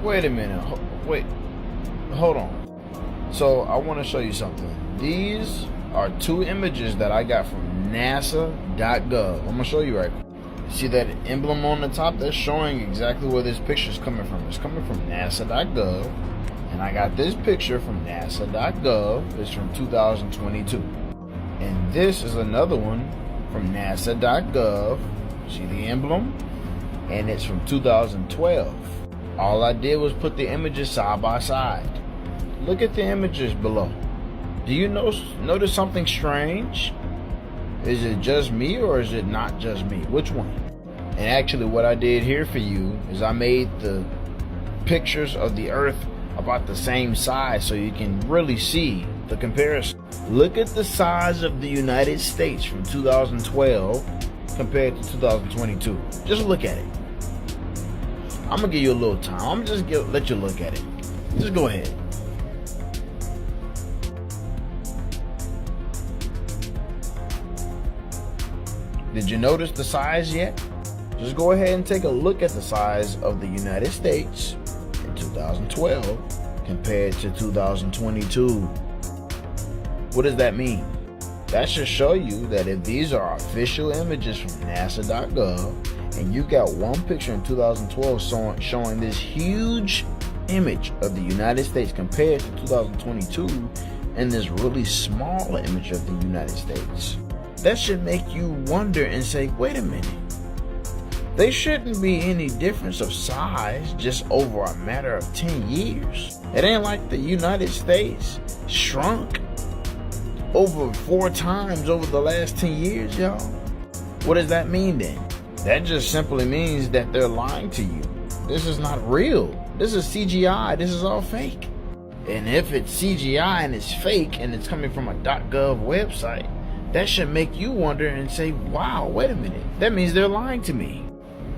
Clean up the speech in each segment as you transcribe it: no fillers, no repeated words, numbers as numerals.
Wait a minute. Wait. Hold on. So I want to show you something. These are two images that I got from NASA.gov. I'm going to show you right quick. See that emblem on the top? That's showing exactly where this picture is coming from. It's coming from NASA.gov. And I got this picture from NASA.gov. It's from 2022. And this is another one from NASA.gov. See the emblem? And it's from 2012. All I did was put the images side by side. Look at the images below. Do you notice something strange? Is it just me or is it not just me? Which one? And actually what I did here for you is I made the pictures of the Earth about the same size so you can really see the comparison. Look at the size of the United States from 2012 compared to 2022. Just look at it. I'm gonna give you a little time. I'm gonna just let you look at it. Just go ahead. Did you notice the size yet? Just go ahead and take a look at the size of the United States in 2012 compared to 2022. What does that mean? That should show you that if these are official images from NASA.gov and you got one picture in 2012 showing this huge image of the United States compared to 2022 and this really small image of the United States, that should make you wonder and say, wait a minute, there shouldn't be any difference of size just over a matter of 10 years. It ain't like the United States shrunk over 4 times over the last 10 years, y'all. What does that mean then? That just simply means that they're lying to you. This is not real. This is CGI. This is all fake. And if it's CGI and it's fake and it's coming from a .gov website, that should make you wonder and say, wow, wait a minute. That means they're lying to me.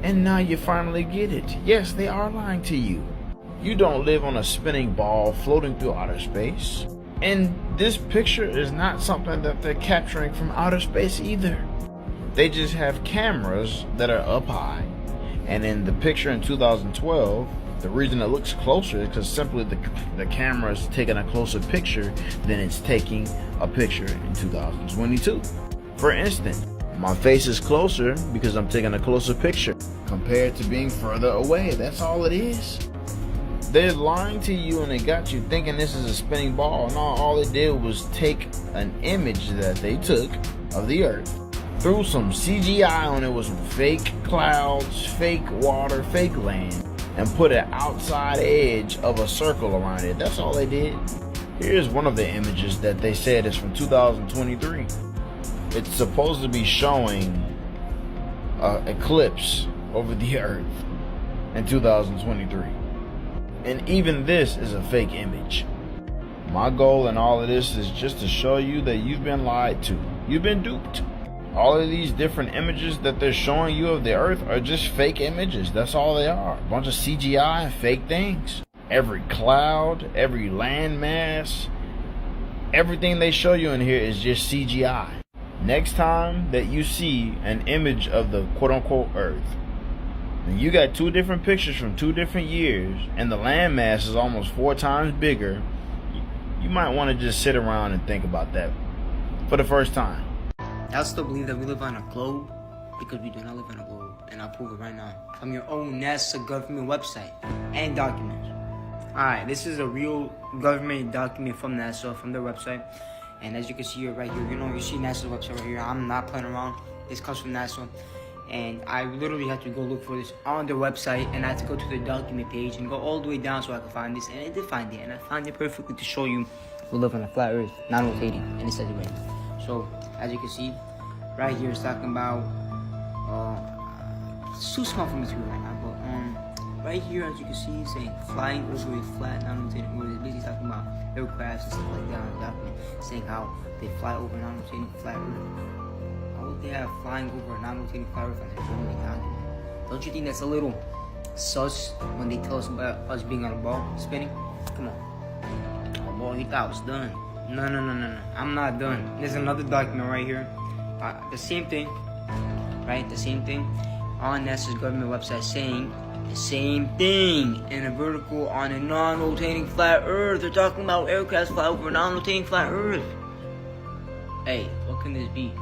And now you finally get it. Yes, they are lying to you. You don't live on a spinning ball floating through outer space. And this picture is not something that they're capturing from outer space either. They just have cameras that are up high. And in the picture in 2012, the reason it looks closer is because simply the camera is taking a closer picture than it's taking a picture in 2022. For instance, my face is closer because I'm taking a closer picture compared to being further away. That's all it is. They're lying to you and they got you thinking this is a spinning ball. No, all they did was take an image that they took of the Earth, threw some CGI on it with some fake clouds, fake water, fake land, and put an outside edge of a circle around it. That's all they did. Here's one of the images that they said is from 2023. It's supposed to be showing an eclipse over the Earth in 2023. And even this is a fake image. My goal in all of this is just to show you that you've been lied to. You've been duped. All of these different images that they're showing you of the Earth are just fake images. That's all they are. A bunch of CGI and fake things. Every cloud, every landmass, everything they show you in here is just CGI. Next time that you see an image of the quote-unquote Earth, and you got 2 different pictures from 2 different years, and the landmass is almost 4 times bigger, you might want to just sit around and think about that for the first time. I still believe that we live on a globe because we do not live on a globe, and I'll prove it right now from your own NASA government website and documents. Alright, this is a real government document from NASA, from their website, and as you can see right here, you see NASA's website right here. I'm not playing around. This comes from NASA, and I literally had to go look for this on their website, and I had to go to the document page and go all the way down so I could find this, and I did find it, and I found it perfectly to show you we live on a flat Earth, not rotating, and it says it right. So, as you can see, right here it's talking about, it's too small for me to read right now, but right here, as you can see, it's saying flying over a flat, non-rotating Earth. It's basically talking about aircrafts and stuff like that on the document, saying how they fly over a non-rotating flat Earth. How would they have flying over a non-rotating flat Earth on their government document? Don't you think that's a little sus when they tell us about us being on a ball spinning? Come on. Oh boy, you thought I was done. No. I'm not done. There's another document right here. The same thing, right? The same thing on NASA's government website saying The same thing in a vertical on a non-rotating flat Earth. They're talking about aircrafts fly over a non-rotating flat Earth. Hey, what can this be?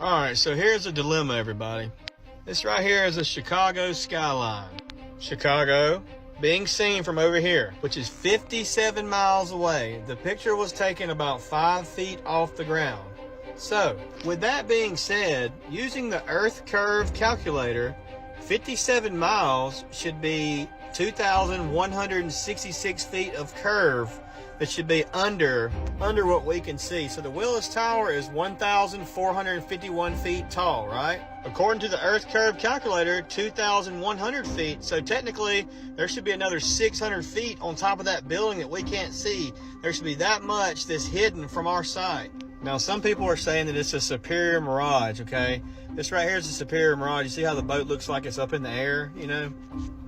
Alright, so here's a dilemma, everybody. This right here is a Chicago skyline. Chicago being seen from over here, which is 57 miles away. The picture was taken about 5 feet off the ground. So, with that being said, using the Earth curve calculator, 57 miles should be 2,166 feet of curve that should be under what we can see. So the Willis Tower is 1,451 feet tall, right? According to the Earth curve calculator, 2,100 feet. So technically, there should be another 600 feet on top of that building that we can't see. There should be that much that's hidden from our sight. Now, some people are saying that it's a superior mirage, okay? This right here is a superior mirage. You see how the boat looks like it's up in the air, you know?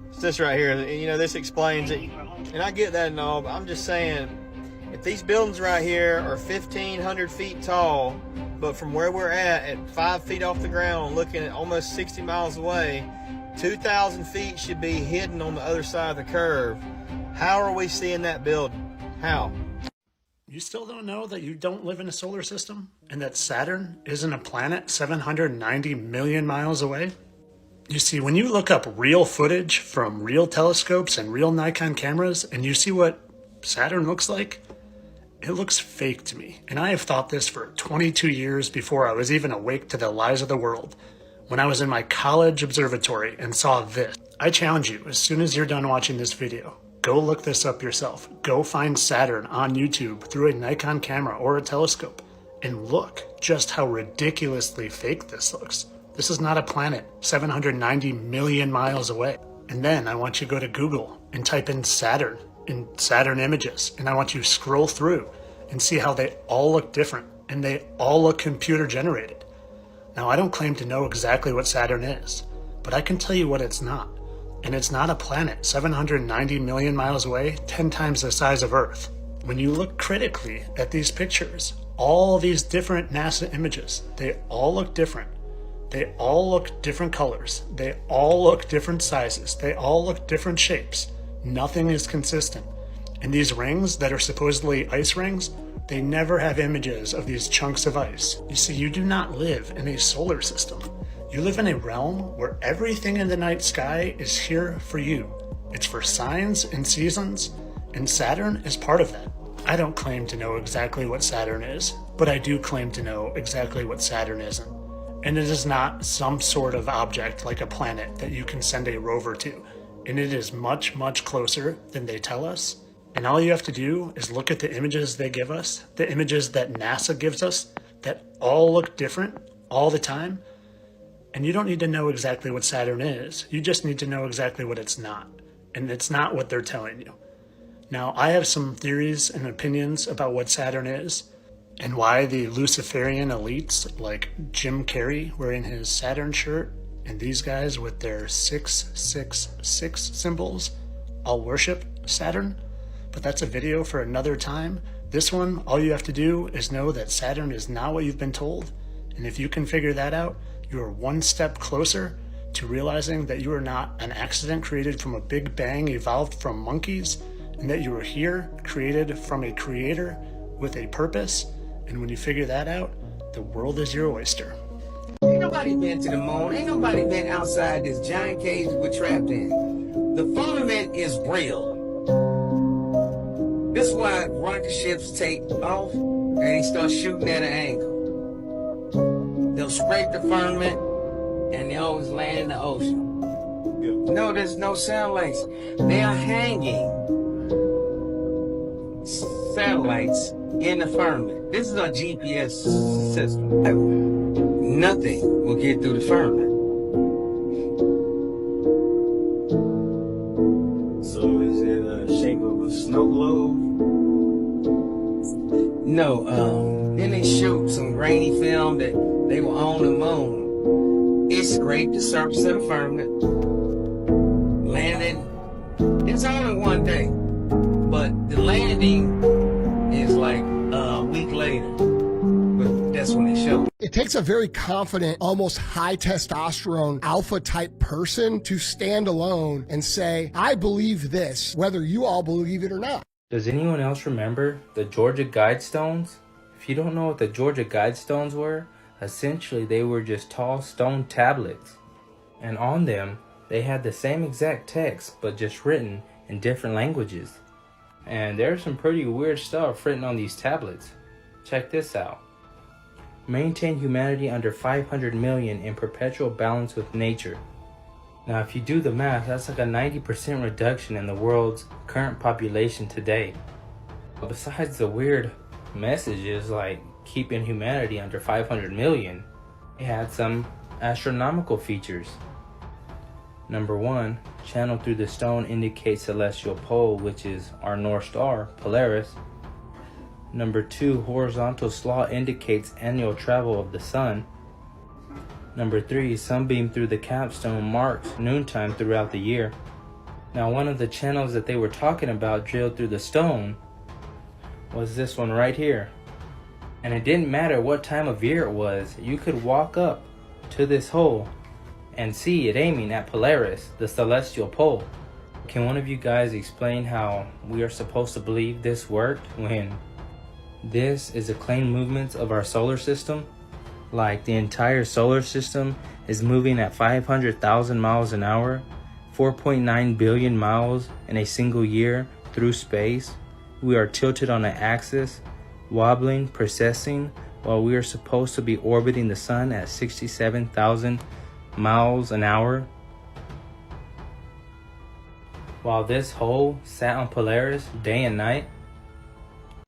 It's this right here, you know, this explains it. And I get that and all, but I'm just saying, if these buildings right here are 1,500 feet tall, but from where we're at 5 feet off the ground, looking at almost 60 miles away, 2,000 feet should be hidden on the other side of the curve. How are we seeing that building? How? You still don't know that you don't live in a solar system and that Saturn isn't a planet 790 million miles away? You see, when you look up real footage from real telescopes and real Nikon cameras and you see what Saturn looks like, it looks fake to me. And I have thought this for 22 years before I was even awake to the lies of the world. When I was in my college observatory and saw this, I challenge you, as soon as you're done watching this video, go look this up yourself. Go find Saturn on YouTube through a Nikon camera or a telescope and look just how ridiculously fake this looks. This is not a planet 790 million miles away. And then I want you to go to Google and type in Saturn images, and I want you to scroll through and see how they all look different and they all look computer generated. Now, I don't claim to know exactly what Saturn is, but I can tell you what it's not. And it's not a planet 790 million miles away, 10 times the size of Earth. When you look critically at these pictures, all these different NASA images, they all look different. They all look different colors. They all look different sizes. They all look different shapes. Nothing is consistent. And these rings that are supposedly ice rings, they never have images of these chunks of ice. You see, you do not live in a solar system. You live in a realm where everything in the night sky is here for you. It's for signs and seasons, and Saturn is part of that. I don't claim to know exactly what Saturn is, but I do claim to know exactly what Saturn isn't. And it is not some sort of object like a planet that you can send a rover to. And it is much, much closer than they tell us. And all you have to do is look at the images they give us, the images that NASA gives us, that all look different all the time. And you don't need to know exactly what Saturn is. You just need to know exactly what it's not. And it's not what they're telling you. Now, I have some theories and opinions about what Saturn is and why the Luciferian elites like Jim Carrey wearing his Saturn shirt and these guys with their 666 symbols all worship Saturn. But that's a video for another time. This one, all you have to do is know that Saturn is not what you've been told. And if you can figure that out, you are one step closer to realizing that you are not an accident created from a big bang evolved from monkeys, and that you were here created from a creator with a purpose. And when you figure that out, the world is your oyster. Ain't nobody been to the moon. Ain't nobody been outside this giant cage we're trapped in. The firmament is real. This is why rocket ships take off and they start shooting at an angle. They'll scrape the firmament and they always land in the ocean. No, there's no satellites. They are hanging satellites in the firmament. This is our GPS system. Nothing will get through the firmament. So is it a shape of a snow globe? No, then they showed some grainy film that they were on the moon. It scraped the surface of the firmament, landed. It's only one day, but the landing is like a week later. But that's when they showed. It takes a very confident, almost high testosterone, alpha type person to stand alone and say, I believe this, whether you all believe it or not. Does anyone else remember the Georgia Guidestones? If you don't know what the Georgia Guidestones were, essentially they were just tall stone tablets. And on them, they had the same exact text, but just written in different languages. And there's some pretty weird stuff written on these tablets. Check this out. Maintain humanity under 500 million in perpetual balance with nature. Now if you do the math, that's like a 90% reduction in the world's current population today. But besides the weird messages like keeping humanity under 500 million, it had some astronomical features. Number 1, channel through the stone indicates celestial pole, which is our North Star, Polaris. Number 2, horizontal slot indicates annual travel of the sun. Number 3, sunbeam through the capstone marks noontime throughout the year. Now one of the channels that they were talking about drilled through the stone was this one right here. And it didn't matter what time of year it was, you could walk up to this hole and see it aiming at Polaris, the celestial pole. Can one of you guys explain how we are supposed to believe this worked when this is a claimed movement of our solar system? Like the entire solar system is moving at 500,000 miles an hour, 4.9 billion miles in a single year through space. We are tilted on an axis, wobbling, precessing, while we are supposed to be orbiting the sun at 67,000 miles an hour. While this hole sat on Polaris day and night.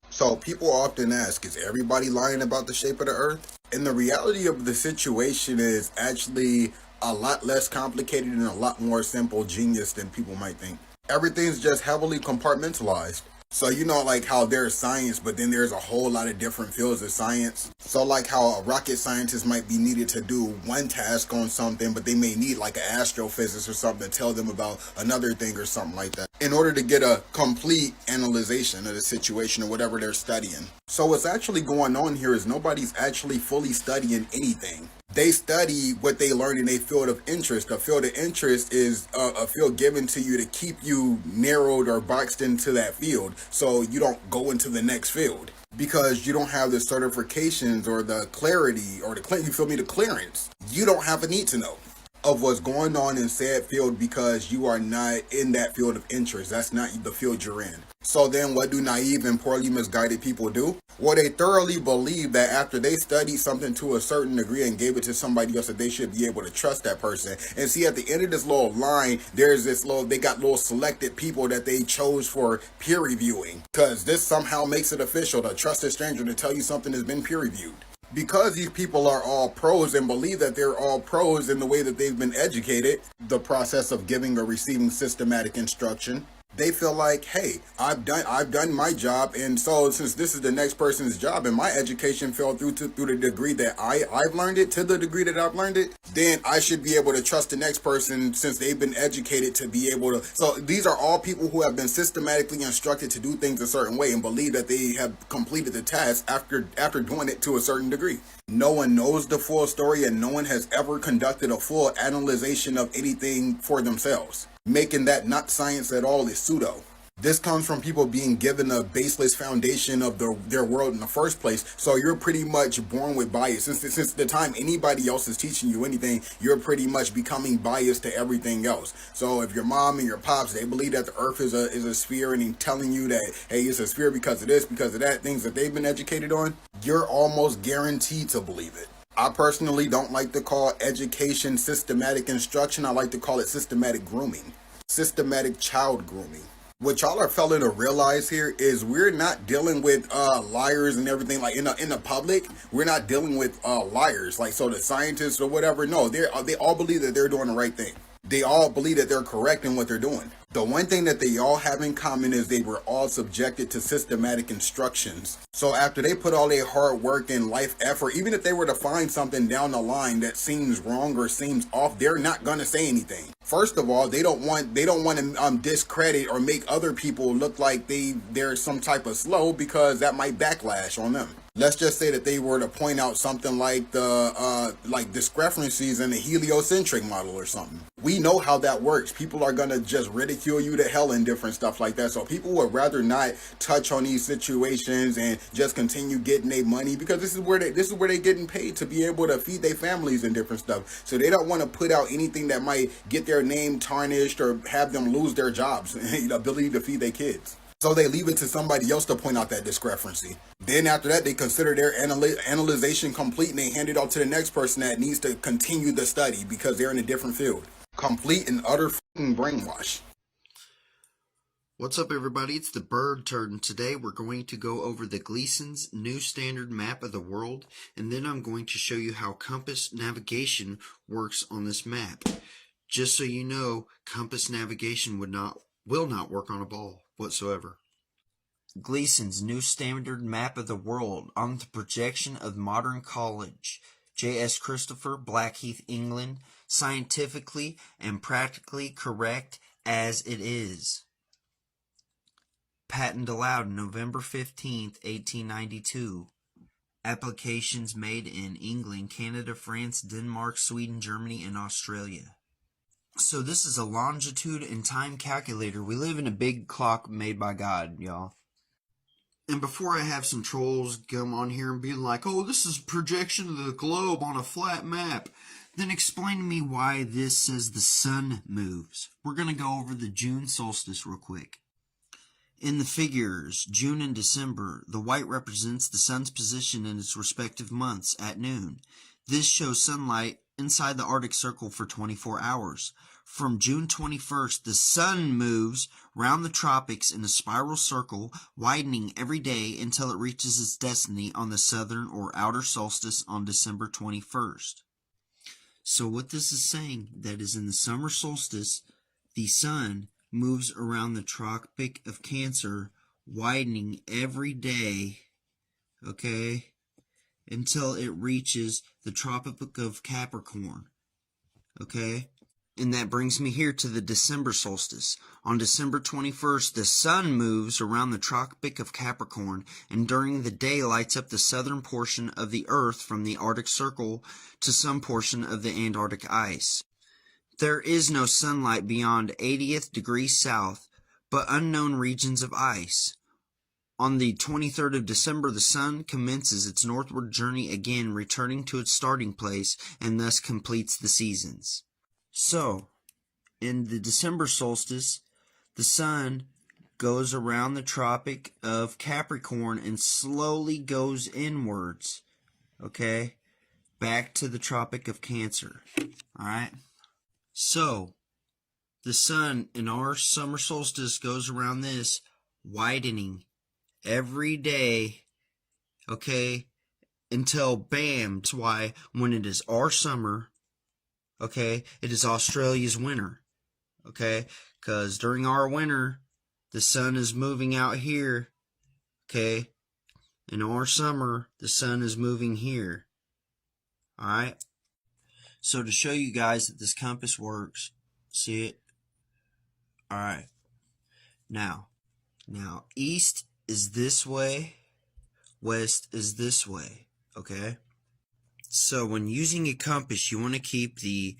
So people often ask, is everybody lying about the shape of the earth? And the reality of the situation is actually a lot less complicated and a lot more simple genius than people might think. Everything's just heavily compartmentalized. So you know, like how there's science, but then there's a whole lot of different fields of science. So like how a rocket scientist might be needed to do one task on something, but they may need like an astrophysicist or something to tell them about another thing or something like that, in order to get a complete analyzation of the situation or whatever they're studying. So what's actually going on here is nobody's actually fully studying anything. They study what they learn in a field of interest. A field of interest is a field given to you to keep you narrowed or boxed into that field so you don't go into the next field, because you don't have the certifications or the clarity or the clearance. You don't have a need to know of what's going on in said field because you are not in that field of interest. That's not the field you're in. So then what do naive and poorly misguided people do? Well, they thoroughly believe that after they studied something to a certain degree and gave it to somebody else, that they should be able to trust that person. And see, at the end of this little line, there's this little, they got little selected people that they chose for peer reviewing, because this somehow makes it official to trust a stranger to tell you something has been peer reviewed. Because these people are all pros and believe that they're all pros in the way that they've been educated, the process of giving or receiving systematic instruction, they feel like, hey, I've done my job, and so since this is the next person's job and my education fell through the degree that I've learned it, to the degree that I've learned it, then I should be able to trust the next person since they've been educated to be able to. So these are all people who have been systematically instructed to do things a certain way and believe that they have completed the task after doing it to a certain degree. No one knows the full story, and no one has ever conducted a full analyzation of anything for themselves. Making that not science at all is pseudo. This comes from people being given a baseless foundation of their world in the first place. So you're pretty much born with bias. Since the time anybody else is teaching you anything, you're pretty much becoming biased to everything else. So if your mom and your pops, they believe that the earth is a sphere, and they're telling you that, hey, it's a sphere because of this, because of that, things that they've been educated on, you're almost guaranteed to believe it. I personally don't like to call education systematic instruction. I like to call it systematic grooming, systematic child grooming. What y'all are failing to realize here is we're not dealing with liars and everything. Like in the public, we're not dealing with liars. Like, so the scientists or whatever, no, they all believe that they're doing the right thing. They all believe that they're correct in what they're doing. The one thing that they all have in common is they were all subjected to systematic instructions. So after they put all their hard work and life effort, even if they were to find something down the line that seems wrong or seems off, they're not going to say anything. First of all, they don't want to discredit or make other people look like they're some type of slow, because that might backlash on them. Let's just say that they were to point out something like the discrepancies in the heliocentric model or something. We know how that works. People are gonna just ridicule you to hell and different stuff like that. So people would rather not touch on these situations and just continue getting their money, because this is where they're getting paid to be able to feed their families and different stuff. So they don't want to put out anything that might get their name tarnished or have them lose their jobs and the ability to feed their kids. So they leave it to somebody else to point out that discrepancy. Then after that, they consider their analyzation complete, and they hand it off to the next person that needs to continue the study because they're in a different field. Complete and utter fucking brainwash. What's up, everybody? It's the Bird Turd. Today we're going to go over the Gleason's New Standard Map of the World, and then I'm going to show you how compass navigation works on this map. Just so you know, compass navigation will not work on a ball whatsoever. Gleason's New Standard Map of the World on the projection of modern college. J.S. Christopher, Blackheath, England. Scientifically and practically correct as it is. Patent allowed November 15th, 1892. Applications made in England, Canada, France, Denmark, Sweden, Germany, and Australia. So this is a longitude and time calculator. We live in a big clock made by God, y'all. And before I have some trolls come on here and be like, oh, this is projection of the globe on a flat map, then explain to me why this says the sun moves. We're going to go over the June solstice real quick. In the figures, June and December, the white represents the sun's position in its respective months at noon. This shows sunlight inside the Arctic Circle for 24 hours. From June 21st, the sun moves round the tropics in a spiral circle, widening every day until it reaches its destiny on the southern or outer solstice on December 21st. So what this is saying, that is in the summer solstice, the sun moves around the Tropic of Cancer, widening every day, okay, until it reaches the Tropic of Capricorn, okay? And that brings me here to the December solstice. On December 21st, the sun moves around the Tropic of Capricorn, and during the day lights up the southern portion of the Earth from the Arctic Circle to some portion of the Antarctic ice. There is no sunlight beyond 80th degrees south, but unknown regions of ice. On the 23rd of December, the sun commences its northward journey again, returning to its starting place, and thus completes the seasons. So, in the December solstice, the sun goes around the Tropic of Capricorn and slowly goes inwards, okay, back to the Tropic of Cancer, alright? So, the sun in our summer solstice goes around this, widening every day, okay, until bam. That's why when it is our summer, okay, it is Australia's winter, okay, because during our winter, the sun is moving out here, okay, in our summer, the sun is moving here, alright? So to show you guys that this compass works, see it? Alright. Now, east is this way, west is this way, okay? So when using a compass, you want to keep the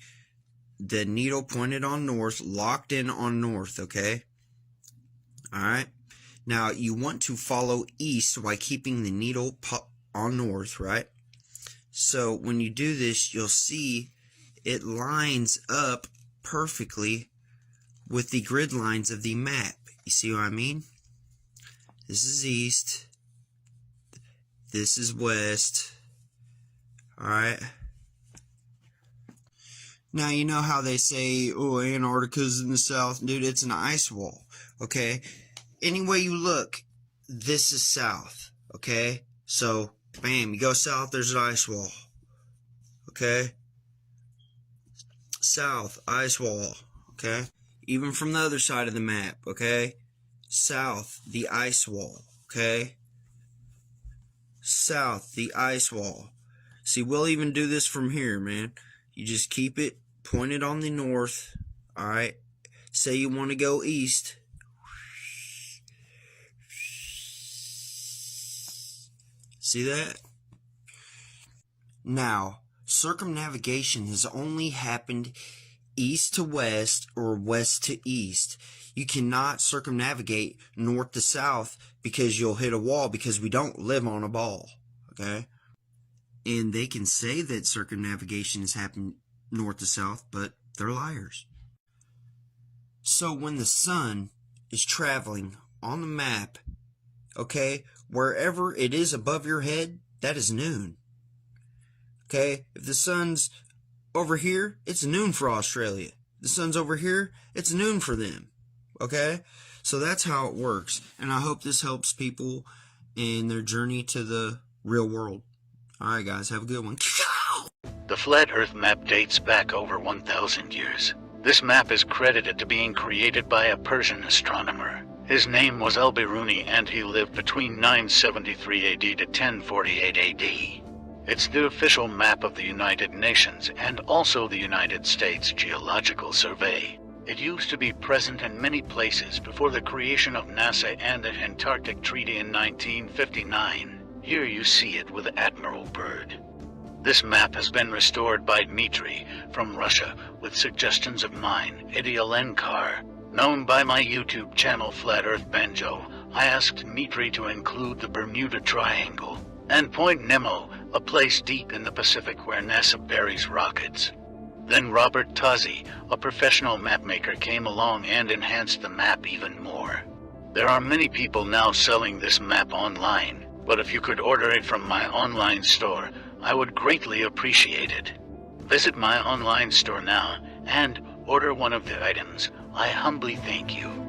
needle pointed on north, locked in on north, okay? Alright? Now, you want to follow east while keeping the needle on north, right? So when you do this, you'll see it lines up perfectly with the grid lines of the map. You see what I mean? This is east. This is west. Alright? Now, you know how they say, oh, Antarctica's in the south. Dude, it's an ice wall. Okay? Any way you look, this is south. Okay? So, bam, you go south, there's an ice wall. Okay? South, ice wall, okay? Even from the other side of the map, okay? South, the ice wall, okay? South, the ice wall. See, we'll even do this from here, man. You just keep it pointed on the north, Alright, say you want to go east. See that? Now, circumnavigation has only happened east to west or west to east. You cannot circumnavigate north to south because you'll hit a wall, because we don't live on a ball. Okay? And they can say that circumnavigation has happened north to south, but they're liars. So when the sun is traveling on the map, okay, wherever it is above your head, that is noon. Okay, if the sun's over here, it's noon for Australia. The sun's over here, it's noon for them. Okay, so that's how it works. And I hope this helps people in their journey to the real world. Alright guys, have a good one. The flat Earth map dates back over 1,000 years. This map is credited to being created by a Persian astronomer. His name was Al-Biruni, and he lived between 973 AD to 1048 AD. It's the official map of the United Nations and also the United States Geological Survey. It used to be present in many places before the creation of NASA and the Antarctic Treaty in 1959. Here you see it with Admiral Byrd. This map has been restored by Dmitry from Russia with suggestions of mine, Idialenkar. Known by my YouTube channel Flat Earth Banjo, I asked Dmitry to include the Bermuda Triangle and Point Nemo, a place deep in the Pacific where NASA buries rockets. Then Robert Tozzi, a professional mapmaker, came along and enhanced the map even more. There are many people now selling this map online, but if you could order it from my online store, I would greatly appreciate it. Visit my online store now and order one of the items. I humbly thank you.